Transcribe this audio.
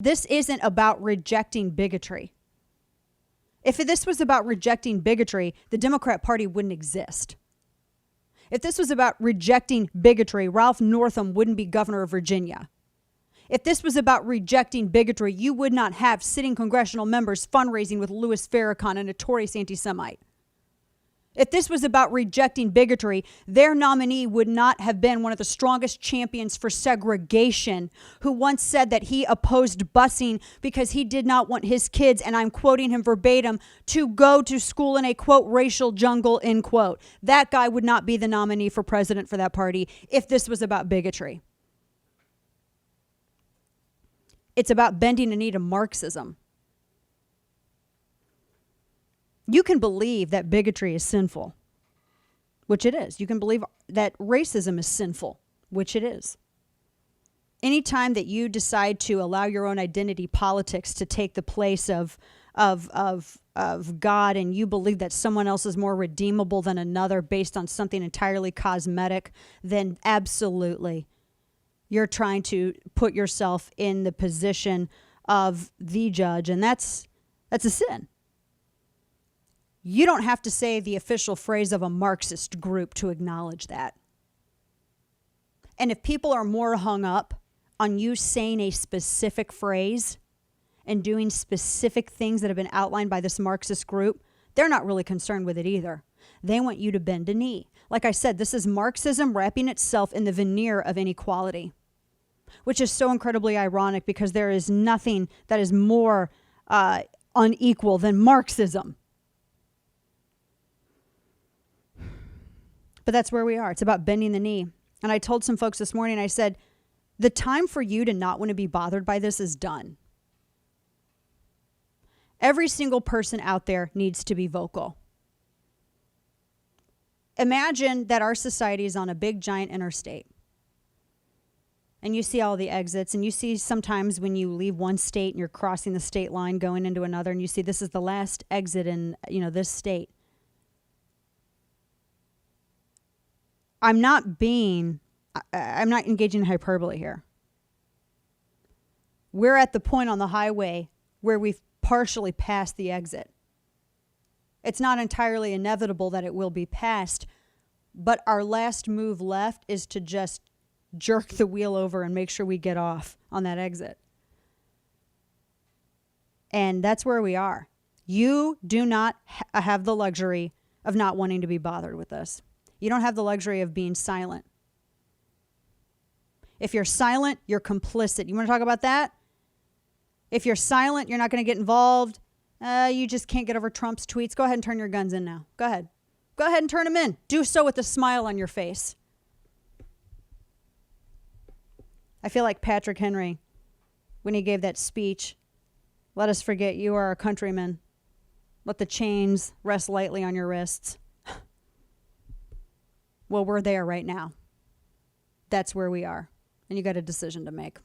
This isn't about rejecting bigotry. If this was about rejecting bigotry, the Democrat Party wouldn't exist. If this was about rejecting bigotry, Ralph Northam wouldn't be governor of Virginia. If this was about rejecting bigotry, you would not have sitting congressional members fundraising with Louis Farrakhan, a notorious anti-Semite. If this was about rejecting bigotry, their nominee would not have been one of the strongest champions for segregation, who once said that he opposed busing because he did not want his kids, and I'm quoting him verbatim, to go to school in a, quote, racial jungle, end quote. That guy would not be the nominee for president for that party if this was about bigotry. It's about bending the knee to Marxism. You can believe that bigotry is sinful, which it is. You can believe that racism is sinful, which it is. Anytime that you decide to allow your own identity politics to take the place of God, and you believe that someone else is more redeemable than another based on something entirely cosmetic, then absolutely you're trying to put yourself in the position of the judge, and that's a sin. You don't have to say the official phrase of a Marxist group to acknowledge that. And if people are more hung up on you saying a specific phrase and doing specific things that have been outlined by this Marxist group, they're not really concerned with it either. They want you to bend a knee. Like I said, this is Marxism wrapping itself in the veneer of inequality, which is so incredibly ironic because there is nothing that is more unequal than Marxism. But that's where we are. It's about bending the knee. And I told some folks this morning, I said, the time for you to not want to be bothered by this is done. Every single person out there needs to be vocal. Imagine that our society is on a big, giant interstate. And you see all the exits, and you see sometimes when you leave one state and you're crossing the state line going into another, and you see this is the last exit in, this state. I'm not engaging in hyperbole here. We're at the point on the highway where we've partially passed the exit. It's not entirely inevitable that it will be passed, but our last move left is to just jerk the wheel over and make sure we get off on that exit. And that's where we are. You do not have the luxury of not wanting to be bothered with this. You don't have the luxury of being silent. If you're silent, you're complicit. You want to talk about that? If you're silent, you're not going to get involved. You just can't get over Trump's tweets. Go ahead and turn your guns in now. Go ahead. Go ahead and turn them in. Do so with a smile on your face. I feel like Patrick Henry when he gave that speech. Let us forget you are our countrymen. Let the chains rest lightly on your wrists. Well, we're there right now. That's where we are. And you got a decision to make.